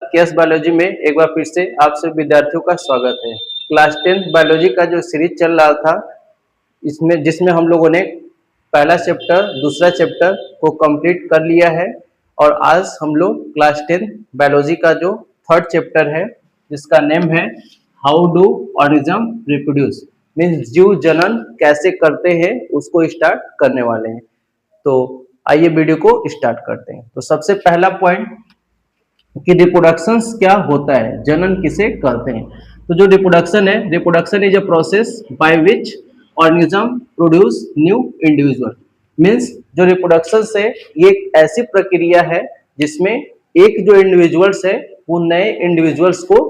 Case biology में एक बार फिर से आप सभी विद्यार्थियों का स्वागत है। क्लास 10 बायोलॉजी का जो सीरीज चल रहा था इसमें जिसमें हम लोगों ने पहला चैप्टर दूसरा चैप्टर को कंप्लीट कर लिया है और आज हम लोग क्लास 10 बायोलॉजी का जो थर्ड चैप्टर है जिसका नेम है how do organism reproduce, means जीव जनन कैसे करते हैं उसको स्टार्ट करने वाले हैं। तो आइए वीडियो को स्टार्ट करते हैं। तो सबसे पहला पॉइंट कि रिप्रोडक्शन क्या होता है, जनन किसे कहते हैं। तो जो रिप्रोडक्शन है, reproduction is a process by which organism produce new individual, means जो रिप्रोडक्शन से ये एक ऐसी प्रक्रिया है जिसमें एक जो इंडिविजुअल्स है वो नए इंडिविजुअल्स को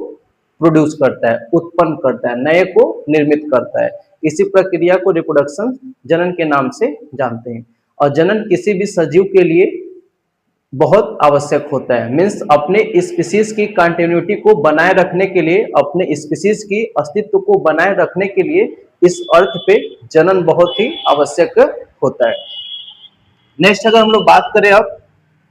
प्रोड्यूस करता है, उत्पन्न करता है, नए को निर्मित करता है। इसी प्रक्रिया को रिप्रोडक्शन जनन के नाम से जानते हैं। और जनन किसी भी सजीव के लिए बहुत आवश्यक होता है, मीन्स अपने स्पीसीज की कंटिन्यूटी को बनाए रखने के लिए, अपने स्पीसीज की अस्तित्व को बनाए रखने के लिए इस अर्थ पे जनन बहुत ही आवश्यक होता है। नेक्स्ट अगर हम लोग बात करें अब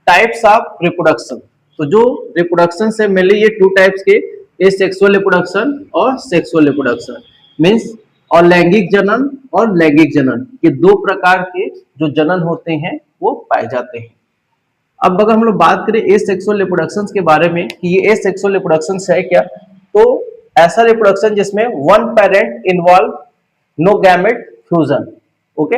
टाइप्स ऑफ रिप्रोडक्शन, तो जो रिप्रोडक्शन से मेनली ये टू टाइप्स के, एसेक्सुअल रिप्रोडक्शन और सेक्सुअल रिप्रोडक्शन, मीन्स और लैंगिक जनन और लैंगिक जनन, ये दो प्रकार के जो जनन होते हैं वो पाए जाते हैं। अब अगर हम लोग बात करें एसेक्सुअल रिप्रोडक्शन के बारे में कि ये एसेक्सुअल रिप्रोडक्शन है क्या, तो ऐसा रिप्रोडक्शन जिसमें one parent involve, no gamete fusion. Okay,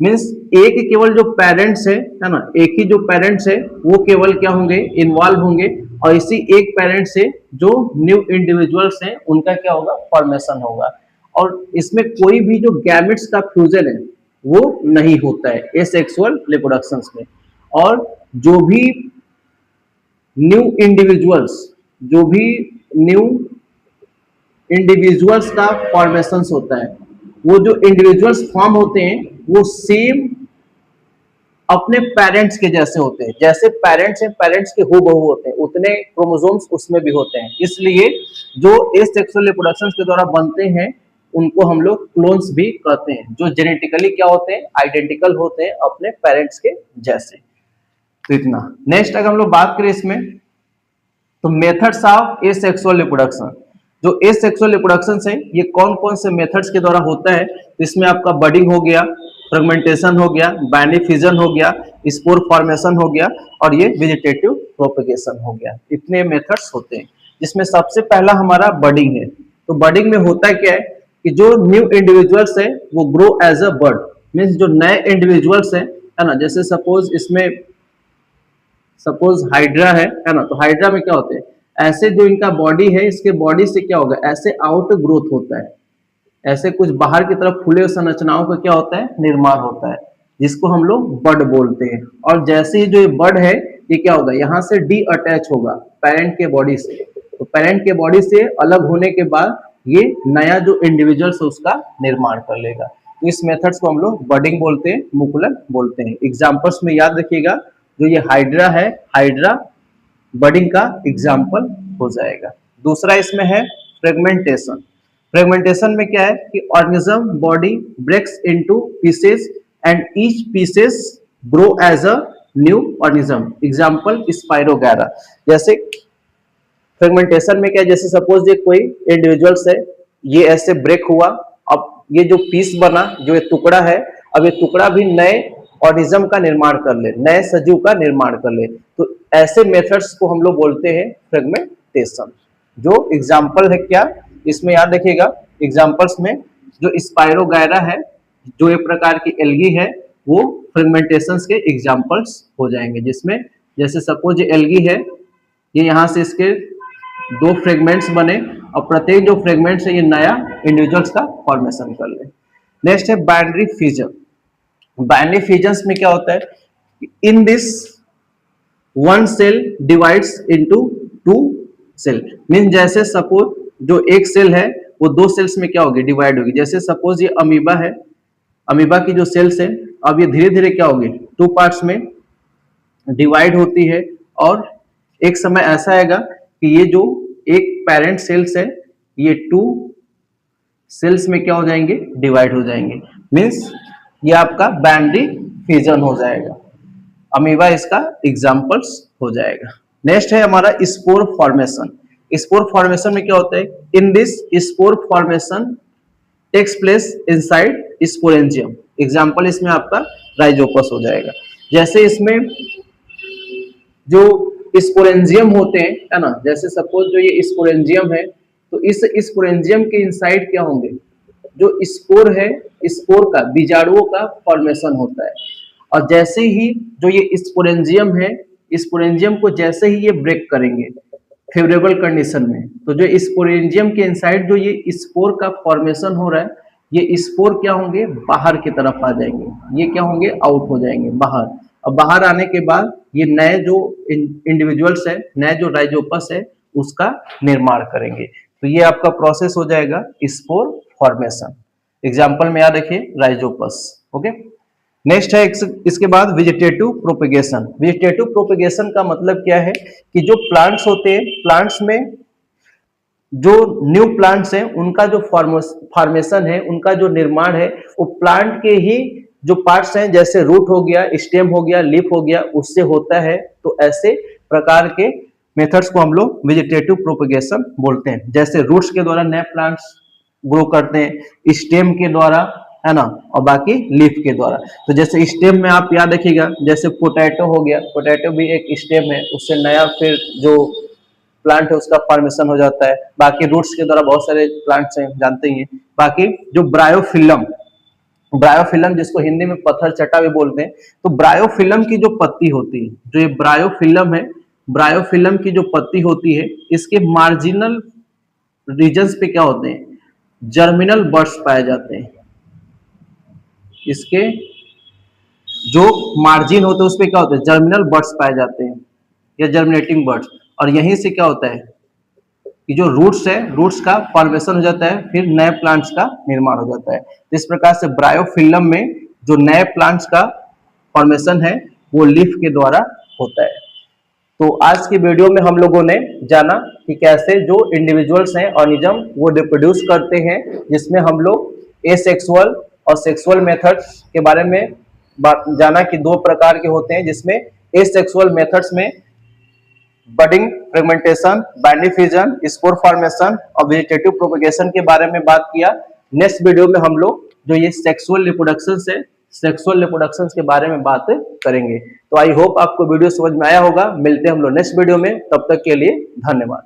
means एक केवल जो पेरेंट्स है ना, एक ही जो पेरेंट्स है वो केवल क्या होंगे, इन्वॉल्व होंगे और इसी एक पेरेंट से जो न्यू इंडिविजुअल्स हैं उनका क्या होगा, फॉर्मेशन होगा। और इसमें कोई भी जो गैमेट्स का फ्यूजन है वो नहीं होता है एसेक्सुअल रिप्रोडक्शन में। और जो भी न्यू इंडिविजुअल्स का फॉर्मेशन होता है, वो जो इंडिविजुअल्स फॉर्म होते हैं वो सेम अपने पेरेंट्स के जैसे होते हैं, जैसे पेरेंट्स हैं पेरेंट्स के हूबहू होते हैं, उतने क्रोमोसोम्स उसमें भी होते हैं। इसलिए जो एसेक्सुअल रिप्रोडक्शन के द्वारा बनते हैं उनको हम लोग क्लोन्स भी कहते हैं, जो जेनेटिकली क्या होते हैं, आइडेंटिकल होते हैं अपने पेरेंट्स के जैसे। तो इतना। नेक्स्ट अगर हम लोग बात करें इसमें, तो मेथड्स ऑफ एसेक्सुअल रिप्रोडक्शन, जो एसेक्सुअल रिप्रोडक्शन है ये कौन कौन से मेथड्स के द्वारा होता है। इसमें आपका बडिंग हो गया, फ्रेगमेंटेशन हो गया, बाइनरी फिजन हो गया, स्पोर फॉर्मेशन हो गया और ये वेजिटेटिव प्रोपेगेशन हो गया। इतने मेथड्स होते हैं जिसमें सबसे पहला हमारा बडिंग है। तो बडिंग में होता क्या है कि जो न्यू इंडिविजुअल्स है वो grow as a bird, means जो नए इंडिविजुअल्स है ना, जैसे सपोज हाइड्रा है ना, तो हाइड्रा में क्या होते हैं, ऐसे जो इनका बॉडी है इसके बॉडी से क्या होगा, ऐसे आउट ग्रोथ होता है, ऐसे कुछ बाहर की तरफ फूले संरचनाओं का क्या होता है, निर्माण होता है, जिसको हम लोग बड बोलते हैं। और जैसे ही जो ये बड है ये क्या होगा, यहाँ से डी अटैच होगा पेरेंट के बॉडी से। तो पेरेंट के बॉडी से अलग होने के बाद ये नया जो इंडिविजुअल्स उसका निर्माण कर लेगा। तो इस मेथड्स को हम लोग बडिंग बोलते हैं, मुकुलन बोलते हैं। एग्जाम्पल्स में याद रखिएगा, जो ये हाइड्रा है, हाइड्रा बडिंग का एग्जाम्पल हो जाएगा। दूसरा इसमें है फ्रेगमेंटेशन। फ्रेगमेंटेशन में क्या है कि organism body breaks into pieces and each pieces grow as a new organism. Example spirogyra. जैसे फ्रेगमेंटेशन में क्या है, जैसे सपोज ये कोई इंडिविजुअल्स है, ये ऐसे ब्रेक हुआ, अब ये जो पीस बना, जो ये टुकड़ा है, अब ये टुकड़ा भी नए ऑर्गेनिज्म का निर्माण कर ले, नए सजीव का निर्माण कर ले। तो ऐसे मेथड्स को हम लोग बोलते हैं फ्रेगमेंटेशन। जो एग्जाम्पल है क्या, इसमें याद रखिएगा, एग्जाम्पल्स में जो स्पाइरोगैरा है, जो एक प्रकार की एल्गी है, वो फ्रेगमेंटेशन के एग्जाम्पल्स हो जाएंगे। जिसमें जैसे सपोज ये एल्गी है, ये यहाँ से इसके दो फ्रेगमेंट्स बने और प्रत्येक जो फ्रेगमेंट्स है ये नया इंडिविजुअल्स का फॉर्मेशन कर ले। नेक्स्ट है बाइनरी फिजन। बाइनरी फिजन्स में क्या होता है, in this one cell divides into two cell, mean जैसे सपोज जो एक सेल है वो दो सेल्स में क्या होगी, डिवाइड होगी। जैसे सपोज ये अमीबा है, अमीबा की जो सेल्स है अब ये धीरे धीरे क्या होगी, टू पार्ट्स में डिवाइड होती है। और एक समय ऐसा आएगा कि ये जो एक पेरेंट सेल्स है ये टू सेल्स में क्या हो जाएंगे, डिवाइड हो जाएंगे। मीन्स ये आपका बाइनरी फिजन हो जाएगा। अमीबा इसका एग्जाम्पल्स हो जाएगा। नेक्स्ट है हमारा स्पोर फॉर्मेशन। स्पोर फॉर्मेशन में क्या होता है, in this spore formation takes place inside sporangium. Example इसमें आपका राइजोपस हो जाएगा। जैसे इसमें जो स्पोरेंजियम होते हैं, है ना, जैसे सपोज जो ये स्पोरेंजियम है, तो इस स्पोरेंजियम के इनसाइड क्या होंगे, जो स्पोर है, स्पोर का, बीजाणुओं का फॉर्मेशन होता है। और जैसे ही जो ये स्पोरेंजियम है, स्पोरेंजियम को जैसे ही ये ब्रेक करेंगे फेवरेबल कंडीशन में, तो जो स्पोरेंजियम के इनसाइड जो ये स्पोर का फॉर्मेशन हो रहा है, ये स्पोर क्या होंगे, बाहर की तरफ आ जाएंगे, ये क्या होंगे, आउट हो जाएंगे बाहर। और बाहर आने के बाद ये नए जो इंडिविजुअल्स है, नए जो राइजोपस है, उसका निर्माण करेंगे। तो ये आपका प्रोसेस हो जाएगा स्पोर फॉर्मेशन। एग्जाम्पल में याद रखिए राइजोपस। ओके, नेक्स्ट है इसके बाद वेजिटेटिव प्रोपेगेशन। वेजिटेटिव प्रोपेगेशन का मतलब क्या है कि जो प्लांट्स होते हैं, प्लांट्स में जो न्यू प्लांट्स हैं उनका जो फॉर्मेशन है, उनका जो निर्माण है, वो प्लांट के ही जो पार्ट्स हैं, जैसे रूट हो गया, स्टेम हो गया, लीफ हो गया, उससे होता है। तो ऐसे प्रकार के मेथड्स को हम लोग वेजिटेटिव प्रोपेगेशन बोलते हैं। जैसे रूट्स के द्वारा नए प्लांट्स ग्रो करते हैं, स्टेम के द्वारा, है ना, और बाकी लीफ के द्वारा। तो जैसे स्टेम में आप याद रखिएगा, जैसे पोटैटो हो गया, पोटैटो भी एक स्टेम है, उससे नया फिर जो प्लांट है उसका फॉर्मेशन हो जाता है। बाकी रूट्स के द्वारा बहुत सारे प्लांट्स हैं, जानते ही हैं। बाकी जो ब्रायोफिलम, ब्रायोफिलम जिसको हिंदी में पत्थर चट्टा भी बोलते हैं, तो ब्रायोफिलम की जो पत्ती होती है, जो ये ब्रायोफिलम है, ब्रायोफिलम की जो पत्ती होती है, इसके मार्जिनल रीजन्स पे क्या होते हैं, जर्मिनल बर्ड्स पाए जाते हैं। इसके जो मार्जिन होते हैं उस पे क्या होता है, जर्मिनल बर्ड्स पाए जाते हैं या जर्मिनेटिंग बर्ड्स। और यहीं से क्या होता है कि जो रूट्स है, रूट्स का फॉर्मेशन हो जाता है, फिर नए प्लांट्स का निर्माण हो जाता है। इस प्रकार से ब्रायोफिलम में जो नए प्लांट्स का फॉर्मेशन है वो लीफ के द्वारा होता है। तो आज की वीडियो में हम लोगों ने जाना कि कैसे जो इंडिविजुअल्स हैं, ऑर्गेनिज्म, वो रिप्रोड्यूस करते हैं, जिसमें हम लोग एसेक्सुअल और सेक्सुअल मेथड्स के बारे में जाना कि दो प्रकार के होते हैं, जिसमें एसेक्सुअल मेथड्स में budding, fragmentation, binary fusion, spore formation और वेजिटेटिव प्रोपेगेशन के बारे में बात किया। नेक्स्ट वीडियो में हम लोग जो ये सेक्सुअल रिप्रोडक्शन है, सेक्सुअल रिप्रोडक्शन के बारे में बात करेंगे। तो आई होप आपको वीडियो समझ में आया होगा। मिलते हैं हम लोग नेक्स्ट वीडियो में, तब तक के लिए धन्यवाद।